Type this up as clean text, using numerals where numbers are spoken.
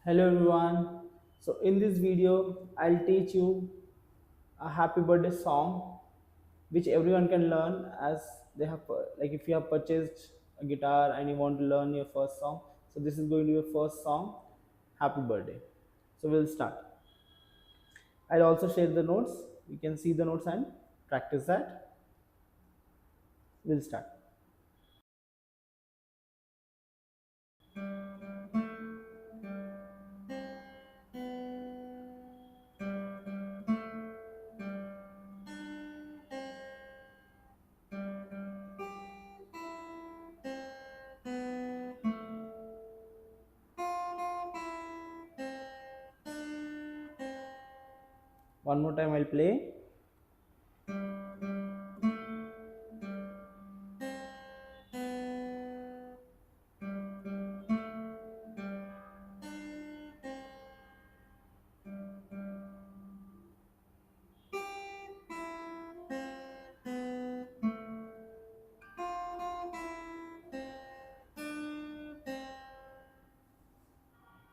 Hello everyone. So in this video, I'll teach you a happy birthday song which everyone can learn as they have like if you have purchased a guitar and you want to learn your first song. So this is going to be your first song, Happy Birthday. So we'll start. I'll also share the notes. You can see the notes and practice that. We'll start. One more time I'll play.